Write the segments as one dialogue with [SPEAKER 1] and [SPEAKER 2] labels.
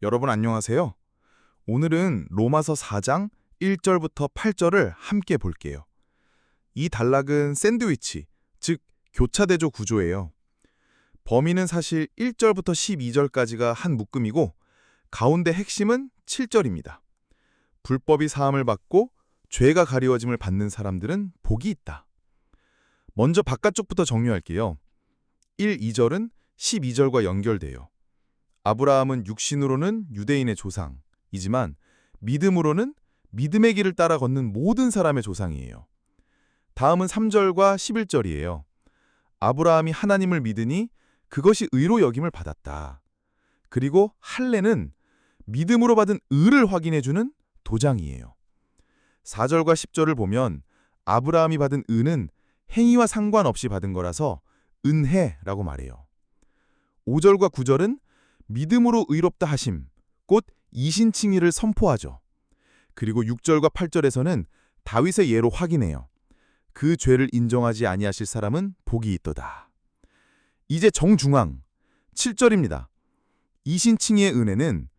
[SPEAKER 1] 여러분 안녕하세요. 오늘은 로마서 4장 1절부터 8절을 함께 볼게요. 이 단락은 샌드위치, 즉 교차대조 구조예요. 범위는 사실 1절부터 12절까지가 한 묶음이고 가운데 핵심은 7절입니다. 불법이 사함을 받고 죄가 가리워짐을 받는 사람들은 복이 있다. 먼저 바깥쪽부터 정리할게요. 1, 2절은 12절과 연결돼요. 아브라함은 육신으로는 유대인의 조상이지만 믿음으로는 믿음의 길을 따라 걷는 모든 사람의 조상이에요. 다음은 3절과 11절이에요. 아브라함이 하나님을 믿으니 그것이 의로 여김을 받았다. 그리고 할례는 믿음으로 받은 의를 확인해주는 도장이에요. 4절과 10절을 보면 아브라함이 받은 의는 행위와 상관없이 받은 거라서 은혜라고 말해요. 5절과 9절은 믿음으로 의롭다 하심, 곧 이신칭의를 선포하죠. 그리고 6절과 8절에서는 다윗의 예로 확인해요. 그 죄를 인정하지 아니하실 사람은 복이 있도다. 이제 정중앙, 7절입니다. 이신칭의의 은혜는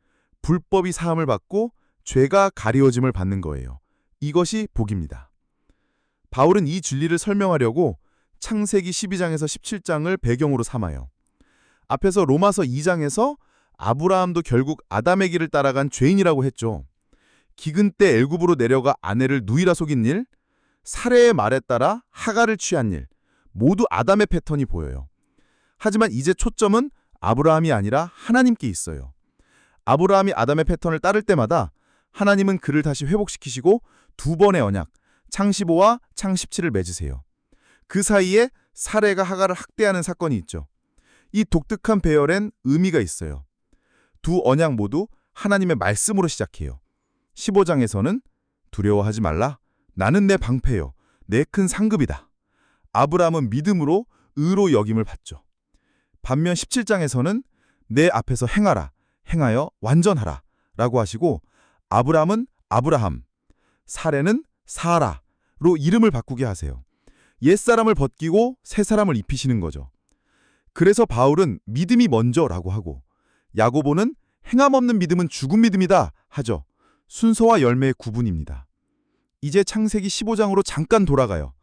[SPEAKER 1] 불법이 사함을 받고 죄가 가리워짐을 받는 거예요. 이것이 복입니다. 바울은 이 진리를 설명하려고 창세기 12장에서 17장을 배경으로 삼아요. 앞에서 로마서 2장에서 아브라함도 결국 아담의 길을 따라간 죄인이라고 했죠. 기근 때 애굽으로 내려가 아내를 누이라 속인 일, 사례의 말에 따라 하가를 취한 일, 모두 아담의 패턴이 보여요. 하지만 이제 초점은 아브라함이 아니라 하나님께 있어요. 아브라함이 아담의 패턴을 따를 때마다 하나님은 그를 다시 회복시키시고 두 번의 언약, 창 15와 창 17을 맺으세요. 그 사이에 사례가 하가를 학대하는 사건이 있죠. 이 독특한 배열엔 의미가 있어요. 두 언약 모두 하나님의 말씀으로 시작해요. 15장에서는 두려워하지 말라. 나는 내 방패요. 내 큰 상급이다. 아브라함은 믿음으로 의로 여김을 받죠. 반면 17장에서는 내 앞에서 행하라. 행하여 완전하라. 라고 하시고 아브라함은 아브라함, 사례는 사라로 이름을 바꾸게 하세요. 옛사람을 벗기고 새사람을 입히시는 거죠. 그래서 바울은 믿음이 먼저라고 하고 야고보는 행함 없는 믿음은 죽은 믿음이다 하죠. 순서와 열매의 구분입니다. 이제 창세기 15장으로 잠깐 돌아가요.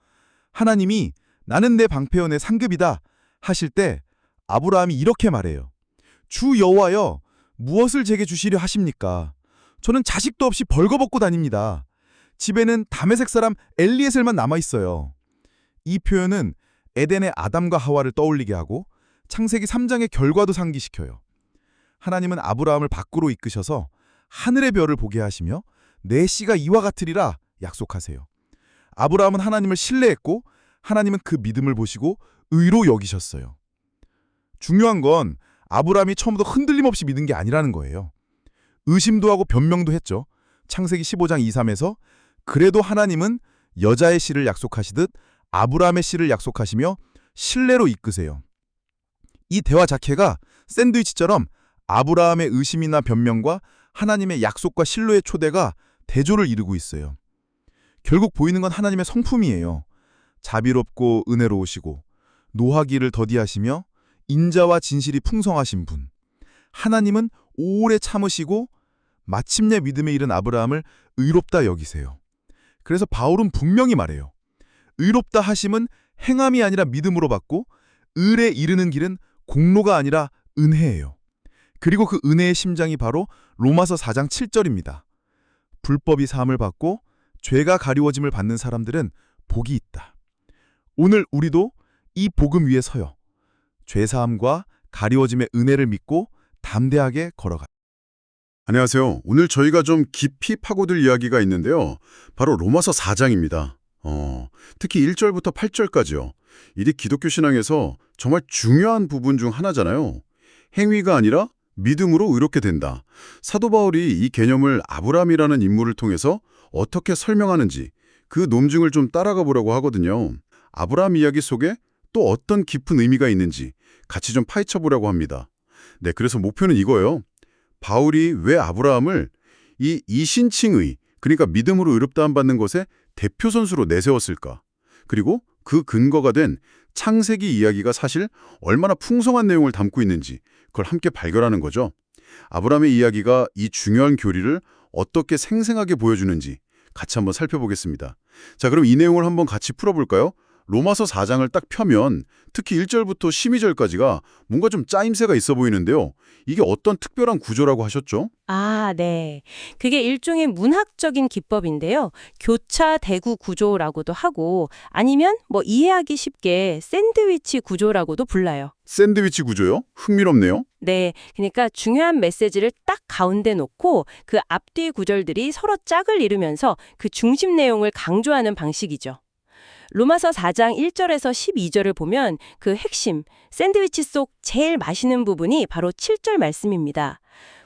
[SPEAKER 1] 하나님이 나는 내 방패요 내 상급이다 하실 때 아브라함이 이렇게 말해요. 주 여호와여 무엇을 제게 주시려 하십니까? 저는 자식도 없이 벌거벗고 다닙니다. 집에는 다메섹 사람 엘리에셀만 남아있어요. 이 표현은 에덴의 아담과 하와를 떠올리게 하고 창세기 3장의 결과도 상기시켜요. 하나님은 아브라함을 밖으로 이끄셔서 하늘의 별을 보게 하시며 내 씨가 이와 같으리라 약속하세요. 아브라함은 하나님을 신뢰했고 하나님은 그 믿음을 보시고 의로 여기셨어요. 중요한 건 아브라함이 처음부터 흔들림 없이 믿은 게 아니라는 거예요. 의심도 하고 변명도 했죠. 창세기 15장 2, 3에서 그래도 하나님은 여자의 씨를 약속하시듯 아브라함의 씨를 약속하시며 신뢰로 이끄세요. 이 대화 자체가 샌드위치처럼 아브라함의 의심이나 변명과 하나님의 약속과 신뢰의 초대가 대조를 이루고 있어요. 결국 보이는 건 하나님의 성품이에요. 자비롭고 은혜로우시고 노하기를 더디하시며 인자와 진실이 풍성하신 분. 하나님은 오래 참으시고 마침내 믿음에 이른 아브라함을 의롭다 여기세요. 그래서 바울은 분명히 말해요. 의롭다 하심은 행함이 아니라 믿음으로 받고 의에 이르는 길은 공로가 아니라 은혜예요. 그리고 그 은혜의 심장이 바로 로마서 4장 7절입니다. 불법이 사함을 받고 죄가 가리워짐을 받는 사람들은 복이 있다. 오늘 우리도 이 복음 위에 서요. 죄사함과 가리워짐의 은혜를 믿고 담대하게 걸어가.
[SPEAKER 2] 안녕하세요. 오늘 저희가 좀 깊이 파고들 이야기가 있는데요. 바로 로마서 4장입니다. 특히 1절부터 8절까지요. 이게 기독교 신앙에서 정말 중요한 부분 중 하나잖아요. 행위가 아니라 믿음으로 의롭게 된다. 사도 바울이 이 개념을 아브라함이라는 인물을 통해서 어떻게 설명하는지 그 논증을 좀 따라가 보려고 하거든요. 아브라함 이야기 속에 또 어떤 깊은 의미가 있는지 같이 좀 파헤쳐 보려고 합니다. 네, 그래서 목표는 이거예요. 바울이 왜 아브라함을 이 이신칭의, 그러니까 믿음으로 의롭다함 받는 것의 대표 선수로 내세웠을까? 그리고 그 근거가 된 창세기 이야기가 사실 얼마나 풍성한 내용을 담고 있는지 그걸 함께 발견하는 거죠. 아브라함의 이야기가 이 중요한 교리를 어떻게 생생하게 보여주는지 같이 한번 살펴보겠습니다. 자, 그럼 이 내용을 한번 같이 풀어볼까요? 로마서 4장을 딱 펴면 특히 1절부터 12절까지가 뭔가 좀 짜임새가 있어 보이는데요. 이게 어떤 특별한 구조라고 하셨죠?
[SPEAKER 3] 아, 네. 그게 일종의 문학적인 기법인데요. 교차 대구 구조라고도 하고 아니면 이해하기 쉽게 샌드위치 구조라고도 불러요.
[SPEAKER 2] 샌드위치 구조요? 흥미롭네요.
[SPEAKER 3] 네. 그러니까 중요한 메시지를 딱 가운데 놓고 그 앞뒤 구절들이 서로 짝을 이루면서 그 중심 내용을 강조하는 방식이죠. 로마서 4장 1절에서 12절을 보면 그 핵심, 샌드위치 속 제일 맛있는 부분이 바로 7절 말씀입니다.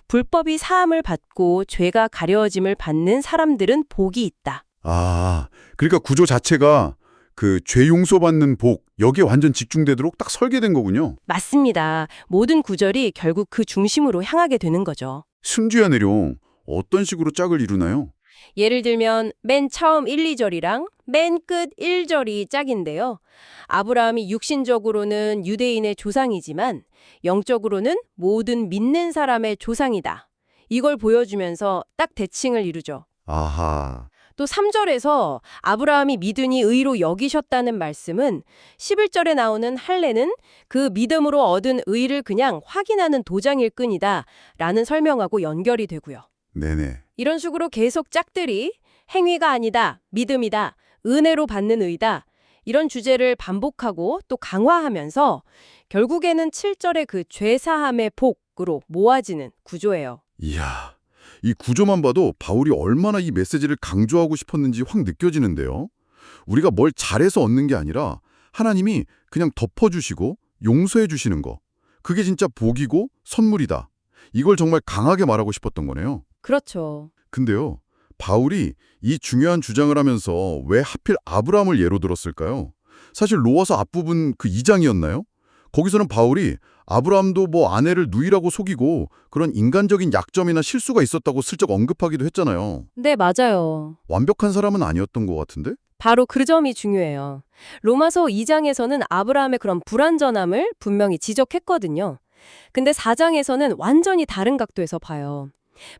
[SPEAKER 3] 불법이 사함을 받고 죄가 가려짐을 받는 사람들은 복이 있다.
[SPEAKER 2] 아, 그러니까 구조 자체가 그 죄 용서받는 복, 여기에 완전 집중되도록 딱 설계된 거군요.
[SPEAKER 3] 맞습니다. 모든 구절이 결국 그 중심으로 향하게 되는 거죠.
[SPEAKER 2] 순주야 내용, 어떤 식으로 짝을 이루나요?
[SPEAKER 3] 예를 들면 맨 처음 1, 2절이랑 맨 끝 1절이 짝인데요. 아브라함이 육신적으로는 유대인의 조상이지만 영적으로는 모든 믿는 사람의 조상이다. 이걸 보여주면서 딱 대칭을 이루죠.
[SPEAKER 2] 아하,
[SPEAKER 3] 또 3절에서 아브라함이 믿으니 의로 여기셨다는 말씀은 11절에 나오는 할례는 그 믿음으로 얻은 의를 그냥 확인하는 도장일 뿐이다 라는 설명하고 연결이 되고요.
[SPEAKER 2] 네네.
[SPEAKER 3] 이런 식으로 계속 짝들이 행위가 아니다, 믿음이다, 은혜로 받는 의다 이런 주제를 반복하고 또 강화하면서 결국에는 7절의 그 죄사함의 복으로 모아지는 구조예요.
[SPEAKER 2] 이야, 이 구조만 봐도 바울이 얼마나 이 메시지를 강조하고 싶었는지 확 느껴지는데요. 우리가 뭘 잘해서 얻는 게 아니라 하나님이 그냥 덮어주시고 용서해 주시는 거. 그게 진짜 복이고 선물이다. 이걸 정말 강하게 말하고 싶었던 거네요.
[SPEAKER 3] 그렇죠.
[SPEAKER 2] 근데요, 바울이 이 중요한 주장을 하면서 왜 하필 아브라함을 예로 들었을까요? 사실 로마서 앞부분 그 2장이었나요? 거기서는 바울이 아브라함도 아내를 누이라고 속이고 그런 인간적인 약점이나 실수가 있었다고 슬쩍 언급하기도 했잖아요.
[SPEAKER 3] 네, 맞아요.
[SPEAKER 2] 완벽한 사람은 아니었던 것 같은데?
[SPEAKER 3] 바로 그 점이 중요해요. 로마서 2장에서는 아브라함의 그런 불완전함을 분명히 지적했거든요. 근데 4장에서는 완전히 다른 각도에서 봐요.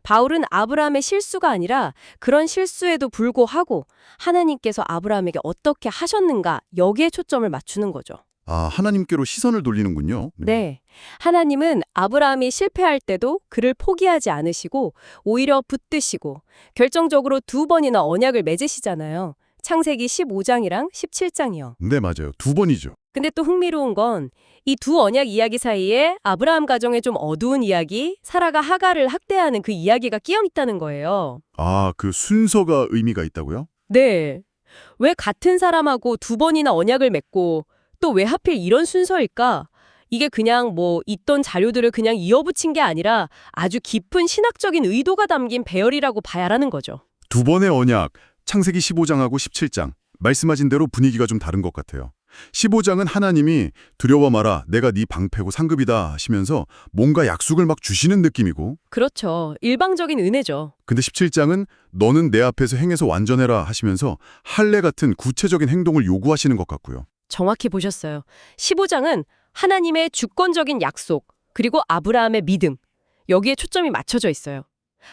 [SPEAKER 3] 바울은 아브라함의 실수가 아니라 그런 실수에도 불구하고 하나님께서 아브라함에게 어떻게 하셨는가 여기에 초점을 맞추는 거죠.
[SPEAKER 2] 아, 하나님께로 시선을 돌리는군요.
[SPEAKER 3] 네. 하나님은 아브라함이 실패할 때도 그를 포기하지 않으시고 오히려 붙드시고 결정적으로 2번이나 언약을 맺으시잖아요. 창세기 15장이랑 17장이요.
[SPEAKER 2] 네, 맞아요. 2번이죠.
[SPEAKER 3] 근데 또 흥미로운 건 이 두 언약 이야기 사이에 아브라함 가정의 좀 어두운 이야기, 사라가 하갈을 학대하는 그 이야기가 끼어 있다는 거예요.
[SPEAKER 2] 아, 그 순서가 의미가 있다고요?
[SPEAKER 3] 네. 왜 같은 사람하고 2번이나 언약을 맺고 또 왜 하필 이런 순서일까? 이게 그냥 있던 자료들을 그냥 이어붙인 게 아니라 아주 깊은 신학적인 의도가 담긴 배열이라고 봐야 하는 거죠.
[SPEAKER 2] 2번의 언약, 창세기 15장하고 17장. 말씀하신 대로 분위기가 좀 다른 것 같아요. 15장은 하나님이 두려워 마라, 내가 네 방패고 상급이다 하시면서 뭔가 약속을 막 주시는 느낌이고,
[SPEAKER 3] 그렇죠. 일방적인 은혜죠.
[SPEAKER 2] 근데 17장은 너는 내 앞에서 행해서 완전해라 하시면서 할례 같은 구체적인 행동을 요구하시는 것 같고요.
[SPEAKER 3] 정확히 보셨어요. 15장은 하나님의 주권적인 약속, 그리고 아브라함의 믿음. 여기에 초점이 맞춰져 있어요.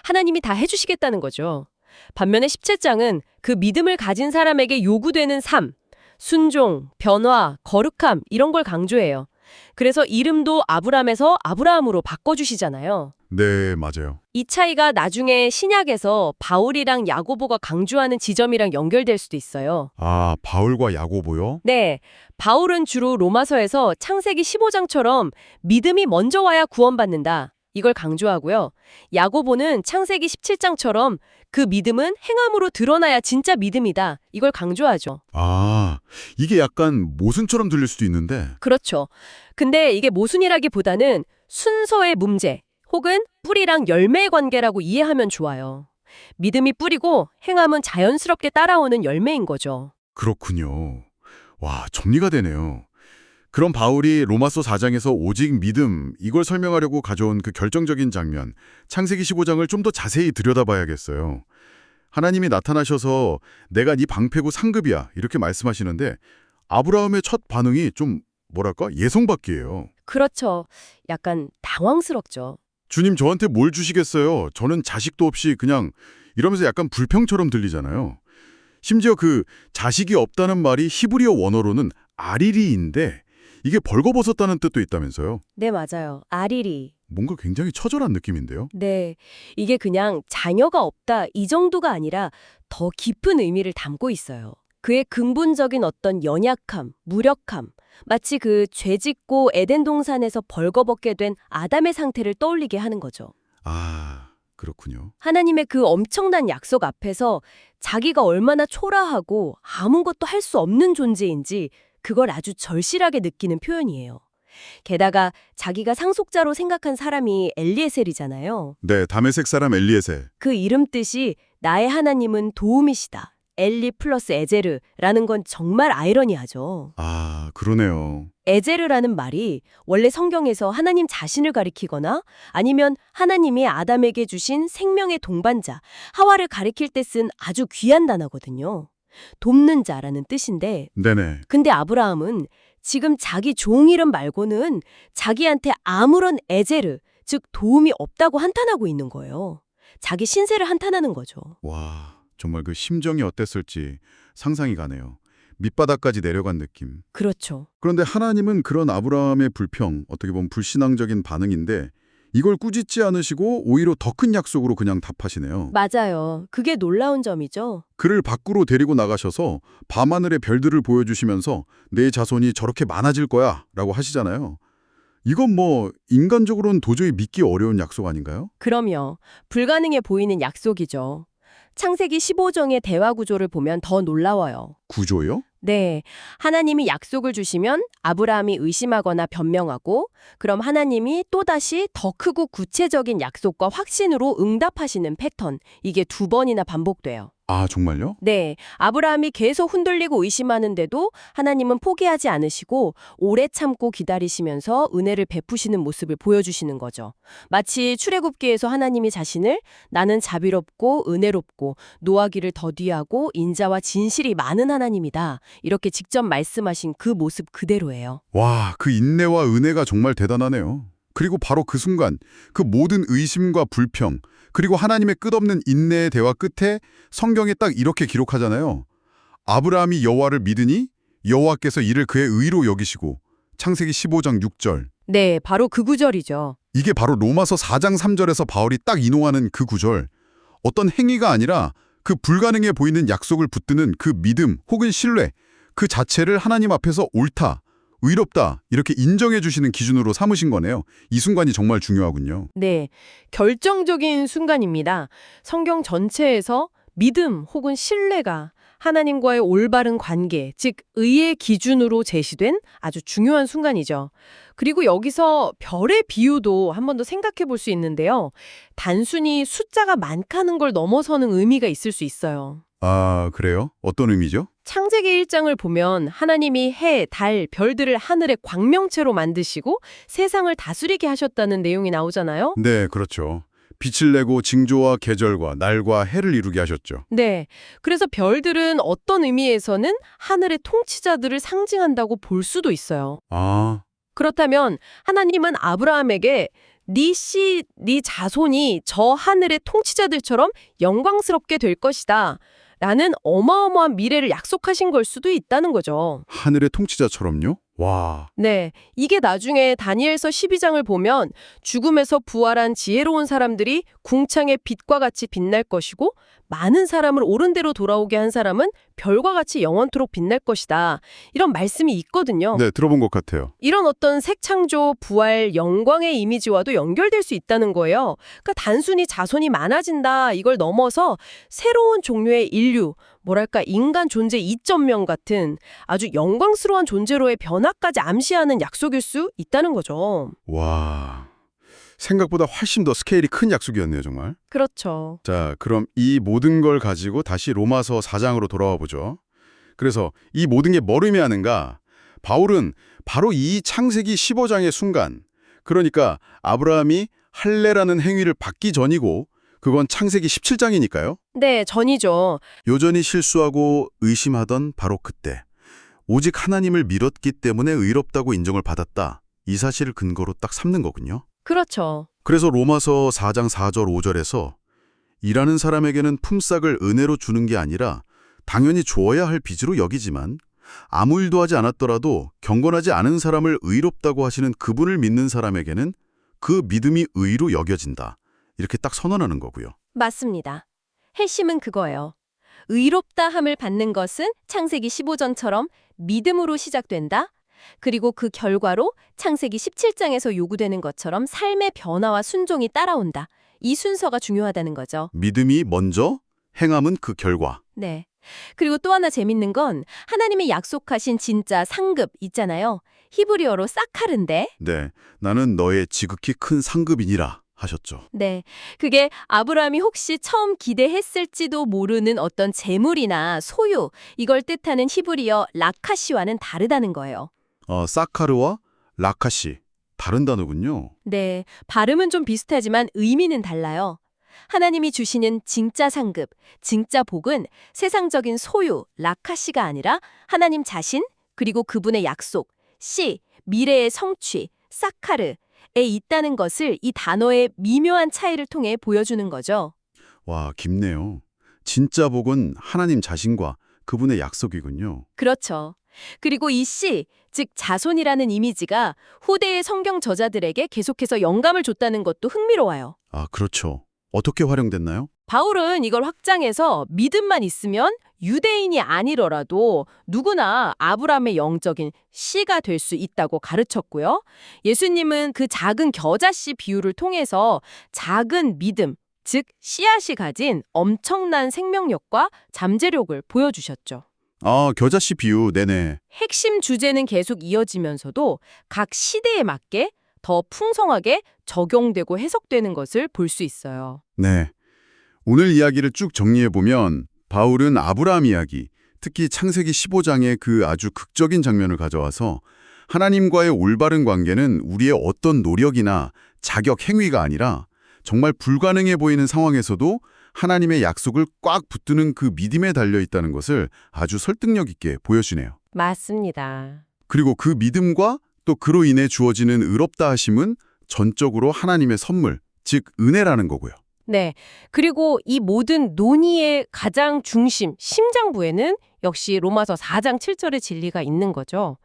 [SPEAKER 3] 하나님이 다 해주시겠다는 거죠. 반면에 17장은 그 믿음을 가진 사람에게 요구되는 삶, 순종, 변화, 거룩함 이런 걸 강조해요. 그래서 이름도 아브람에서 아브라함으로 바꿔주시잖아요.
[SPEAKER 2] 네, 맞아요.
[SPEAKER 3] 이 차이가 나중에 신약에서 바울이랑 야고보가 강조하는 지점이랑 연결될 수도 있어요.
[SPEAKER 2] 아, 바울과 야고보요?
[SPEAKER 3] 네, 바울은 주로 로마서에서 창세기 15장처럼 믿음이 먼저 와야 구원받는다. 이걸 강조하고요. 야고보는 창세기 17장처럼 그 믿음은 행함으로 드러나야 진짜 믿음이다. 이걸 강조하죠.
[SPEAKER 2] 아, 이게 약간 모순처럼 들릴 수도 있는데.
[SPEAKER 3] 그렇죠. 근데 이게 모순이라기보다는 순서의 문제 혹은 뿌리랑 열매의 관계라고 이해하면 좋아요. 믿음이 뿌리고 행함은 자연스럽게 따라오는 열매인 거죠.
[SPEAKER 2] 그렇군요. 와, 정리가 되네요. 그럼 바울이 로마서 4장에서 오직 믿음, 이걸 설명하려고 가져온 그 결정적인 장면, 창세기 15장을 좀 더 자세히 들여다봐야겠어요. 하나님이 나타나셔서 내가 네 방패고 상급이야 이렇게 말씀하시는데 아브라함의 첫 반응이 좀 예송받기예요.
[SPEAKER 3] 그렇죠. 약간 당황스럽죠.
[SPEAKER 2] 주님 저한테 뭘 주시겠어요? 저는 자식도 없이 그냥 이러면서 약간 불평처럼 들리잖아요. 심지어 그 자식이 없다는 말이 히브리어 원어로는 아리리인데 이게 벌거벗었다는 뜻도 있다면서요.
[SPEAKER 3] 네, 맞아요. 아리리.
[SPEAKER 2] 뭔가 굉장히 처절한 느낌인데요.
[SPEAKER 3] 네, 이게 그냥 자녀가 없다 이 정도가 아니라 더 깊은 의미를 담고 있어요. 그의 근본적인 어떤 연약함, 무력함, 마치 그 죄짓고 에덴 동산에서 벌거벗게 된 아담의 상태를 떠올리게 하는 거죠.
[SPEAKER 2] 아, 그렇군요.
[SPEAKER 3] 하나님의 그 엄청난 약속 앞에서 자기가 얼마나 초라하고 아무것도 할 수 없는 존재인지 그걸 아주 절실하게 느끼는 표현이에요. 게다가 자기가 상속자로 생각한 사람이 엘리에셀이잖아요.
[SPEAKER 2] 네, 다메섹 사람 엘리에셀.
[SPEAKER 3] 그 이름 뜻이 나의 하나님은 도움이시다. 엘리 플러스 에제르라는 건 정말 아이러니하죠.
[SPEAKER 2] 아, 그러네요.
[SPEAKER 3] 에제르라는 말이 원래 성경에서 하나님 자신을 가리키거나 아니면 하나님이 아담에게 주신 생명의 동반자, 하와를 가리킬 때 쓴 아주 귀한 단어거든요. 돕는 자라는 뜻인데
[SPEAKER 2] 네네.
[SPEAKER 3] 근데 아브라함은 지금 자기 종 이름 말고는 자기한테 아무런 에제르, 즉 도움이 없다고 한탄하고 있는 거예요. 자기 신세를 한탄하는 거죠.
[SPEAKER 2] 와, 정말 그 심정이 어땠을지 상상이 가네요. 밑바닥까지 내려간 느낌.
[SPEAKER 3] 그렇죠.
[SPEAKER 2] 그런데 하나님은 그런 아브라함의 불평, 어떻게 보면 불신앙적인 반응인데 이걸 꾸짖지 않으시고 오히려 더 큰 약속으로 그냥 답하시네요.
[SPEAKER 3] 맞아요. 그게 놀라운 점이죠.
[SPEAKER 2] 그를 밖으로 데리고 나가셔서 밤하늘의 별들을 보여주시면서 내 자손이 저렇게 많아질 거야 라고 하시잖아요. 이건 뭐 인간적으로는 도저히 믿기 어려운 약속 아닌가요?
[SPEAKER 3] 그럼요. 불가능해 보이는 약속이죠. 창세기 15장의 대화 구조를 보면 더 놀라워요.
[SPEAKER 2] 구조요?
[SPEAKER 3] 네, 하나님이 약속을 주시면 아브라함이 의심하거나 변명하고 그럼 하나님이 또다시 더 크고 구체적인 약속과 확신으로 응답하시는 패턴, 이게 2번이나 반복돼요.
[SPEAKER 2] 아, 정말요?
[SPEAKER 3] 네, 아브라함이 계속 흔들리고 의심하는데도 하나님은 포기하지 않으시고 오래 참고 기다리시면서 은혜를 베푸시는 모습을 보여주시는 거죠. 마치 출애굽기에서 하나님이 자신을 나는 자비롭고 은혜롭고 노하기를 더디하고 인자와 진실이 많은 하나님이다. 이렇게 직접 말씀하신 그 모습 그대로예요.
[SPEAKER 2] 와, 그 인내와 은혜가 정말 대단하네요. 그리고 바로 그 순간 그 모든 의심과 불평 그리고 하나님의 끝없는 인내의 대화 끝에 성경에 딱 이렇게 기록하잖아요. 아브라함이 여호와를 믿으니 여호와께서 이를 그의 의로 여기시고 창세기 15장 6절.
[SPEAKER 3] 네, 바로 그 구절이죠.
[SPEAKER 2] 이게 바로 로마서 4장 3절에서 바울이 딱 인용하는 그 구절. 어떤 행위가 아니라 그 불가능해 보이는 약속을 붙드는 그 믿음 혹은 신뢰 그 자체를 하나님 앞에서 옳다, 의롭다 이렇게 인정해 주시는 기준으로 삼으신 거네요. 이 순간이 정말 중요하군요.
[SPEAKER 3] 네, 결정적인 순간입니다. 성경 전체에서 믿음 혹은 신뢰가 하나님과의 올바른 관계, 즉 의의 기준으로 제시된 아주 중요한 순간이죠. 그리고 여기서 별의 비유도 한 번 더 생각해 볼 수 있는데요. 단순히 숫자가 많다는 걸 넘어서는 의미가 있을 수 있어요.
[SPEAKER 2] 아, 그래요? 어떤 의미죠?
[SPEAKER 3] 창세기 1장을 보면 하나님이 해, 달, 별들을 하늘의 광명체로 만드시고 세상을 다스리게 하셨다는 내용이 나오잖아요.
[SPEAKER 2] 네, 그렇죠. 빛을 내고 징조와 계절과 날과 해를 이루게 하셨죠.
[SPEAKER 3] 네. 그래서 별들은 어떤 의미에서는 하늘의 통치자들을 상징한다고 볼 수도 있어요.
[SPEAKER 2] 아,
[SPEAKER 3] 그렇다면 하나님은 아브라함에게 네 씨, 네 자손이 저 하늘의 통치자들처럼 영광스럽게 될 것이다. 라는 어마어마한 미래를 약속하신 걸 수도 있다는 거죠.
[SPEAKER 2] 하늘의 통치자처럼요? 와,
[SPEAKER 3] 네, 이게 나중에 다니엘서 12장을 보면 죽음에서 부활한 지혜로운 사람들이 궁창의 빛과 같이 빛날 것이고 많은 사람을 옳은 대로 돌아오게 한 사람은 별과 같이 영원토록 빛날 것이다. 이런 말씀이 있거든요.
[SPEAKER 2] 네, 들어본 것 같아요.
[SPEAKER 3] 이런 어떤 색창조, 부활, 영광의 이미지와도 연결될 수 있다는 거예요. 그러니까 단순히 자손이 많아진다 이걸 넘어서 새로운 종류의 인류, 뭐랄까 인간 존재 이점명 같은 아주 영광스러운 존재로의 변화까지 암시하는 약속일 수 있다는 거죠.
[SPEAKER 2] 와, 생각보다 훨씬 더 스케일이 큰 약속이었네요, 정말.
[SPEAKER 3] 그렇죠.
[SPEAKER 2] 자, 그럼 이 모든 걸 가지고 다시 로마서 4장으로 돌아와 보죠. 그래서 이 모든 게 뭘 의미하는가? 바울은 바로 이 창세기 15장의 순간, 그러니까 아브라함이 할례라는 행위를 받기 전이고 그건 창세기 17장이니까요.
[SPEAKER 3] 네, 전이죠.
[SPEAKER 2] 여전히 실수하고 의심하던 바로 그때 오직 하나님을 믿었기 때문에 의롭다고 인정을 받았다. 이 사실을 근거로 딱 삼는 거군요.
[SPEAKER 3] 그렇죠.
[SPEAKER 2] 그래서 로마서 4장 4절 5절에서 일하는 사람에게는 품삯을 은혜로 주는 게 아니라 당연히 주어야 할 빚으로 여기지만 아무 일도 하지 않았더라도 경건하지 않은 사람을 의롭다고 하시는 그분을 믿는 사람에게는 그 믿음이 의로 여겨진다. 이렇게 딱 선언하는 거고요.
[SPEAKER 3] 맞습니다. 핵심은 그거예요. 의롭다 함을 받는 것은 창세기 15장처럼 믿음으로 시작된다. 그리고 그 결과로 창세기 17장에서 요구되는 것처럼 삶의 변화와 순종이 따라온다. 이 순서가 중요하다는 거죠.
[SPEAKER 2] 믿음이 먼저, 행함은 그 결과.
[SPEAKER 3] 네. 그리고 또 하나 재밌는 건 하나님이 약속하신 진짜 상급 있잖아요. 히브리어로 사카르인데.
[SPEAKER 2] 네, 나는 너의 지극히 큰 상급이니라 하셨죠.
[SPEAKER 3] 네. 그게 아브라함이 혹시 처음 기대했을지도 모르는 어떤 재물이나 소유, 이걸 뜻하는 히브리어 라카시와는 다르다는 거예요.
[SPEAKER 2] 사카르와 라카시, 다른 단어군요.
[SPEAKER 3] 네. 발음은 좀 비슷하지만 의미는 달라요. 하나님이 주시는 진짜 상급, 진짜 복은 세상적인 소유, 라카시가 아니라 하나님 자신, 그리고 그분의 약속, 시, 미래의 성취, 사카르에 있다는 것을 이 단어의 미묘한 차이를 통해 보여주는 거죠.
[SPEAKER 2] 와, 깊네요. 진짜 복은 하나님 자신과 그분의 약속이군요.
[SPEAKER 3] 그렇죠. 그리고 이 시, 즉 자손이라는 이미지가 후대의 성경 저자들에게 계속해서 영감을 줬다는 것도 흥미로워요.
[SPEAKER 2] 아, 그렇죠. 어떻게 활용됐나요?
[SPEAKER 3] 바울은 이걸 확장해서 믿음만 있으면 유대인이 아니더라도 누구나 아브라함의 영적인 씨가 될 수 있다고 가르쳤고요. 예수님은 그 작은 겨자씨 비유를 통해서 작은 믿음, 즉 씨앗이 가진 엄청난 생명력과 잠재력을 보여주셨죠.
[SPEAKER 2] 아, 겨자씨 비유, 네네.
[SPEAKER 3] 핵심 주제는 계속 이어지면서도 각 시대에 맞게 더 풍성하게 적용되고 해석되는 것을 볼 수 있어요.
[SPEAKER 2] 네. 오늘 이야기를 쭉 정리해보면 바울은 아브라함 이야기, 특히 창세기 15장의 그 아주 극적인 장면을 가져와서 하나님과의 올바른 관계는 우리의 어떤 노력이나 자격 행위가 아니라 정말 불가능해 보이는 상황에서도 하나님의 약속을 꽉 붙드는 그 믿음에 달려있다는 것을 아주 설득력 있게 보여주네요.
[SPEAKER 3] 맞습니다.
[SPEAKER 2] 그리고 그 믿음과 또 그로 인해 주어지는 의롭다 하심은 전적으로 하나님의 선물, 즉 은혜라는 거고요.
[SPEAKER 3] 네. 그리고 이 모든 논의의 가장 중심, 심장부에는 역시 로마서 4장 7절의 진리가 있는 거죠.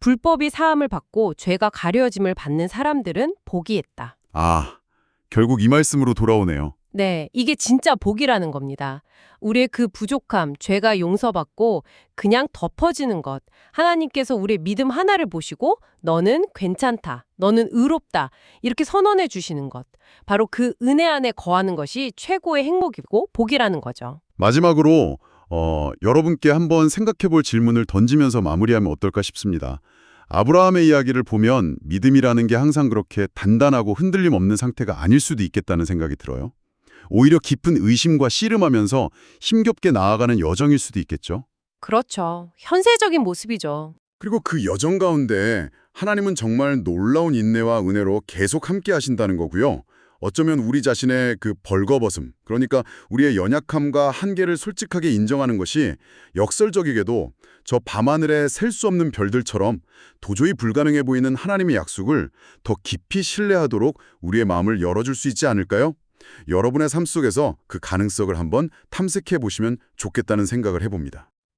[SPEAKER 3] 불법이 사함을 받고 죄가 가려짐을 받는 사람들은 복이 있다.
[SPEAKER 2] 아, 결국 이 말씀으로 돌아오네요.
[SPEAKER 3] 네, 이게 진짜 복이라는 겁니다. 우리의 그 부족함, 죄가 용서받고 그냥 덮어지는 것. 하나님께서 우리의 믿음 하나를 보시고 너는 괜찮다, 너는 의롭다 이렇게 선언해 주시는 것. 바로 그 은혜 안에 거하는 것이 최고의 행복이고 복이라는 거죠.
[SPEAKER 2] 마지막으로 여러분께 한번 생각해 볼 질문을 던지면서 마무리하면 어떨까 싶습니다. 아브라함의 이야기를 보면 믿음이라는 게 항상 그렇게 단단하고 흔들림 없는 상태가 아닐 수도 있겠다는 생각이 들어요. 오히려 깊은 의심과 씨름하면서 힘겹게 나아가는 여정일 수도 있겠죠.
[SPEAKER 3] 그렇죠. 현세적인 모습이죠.
[SPEAKER 2] 그리고 그 여정 가운데 하나님은 정말 놀라운 인내와 은혜로 계속 함께 하신다는 거고요. 어쩌면 우리 자신의 그 벌거벗음, 그러니까 우리의 연약함과 한계를 솔직하게 인정하는 것이 역설적이게도 저 밤하늘에 셀 수 없는 별들처럼 도저히 불가능해 보이는 하나님의 약속을 더 깊이 신뢰하도록 우리의 마음을 열어줄 수 있지 않을까요? 여러분의 삶 속에서 그 가능성을 한번 탐색해 보시면 좋겠다는 생각을 해봅니다.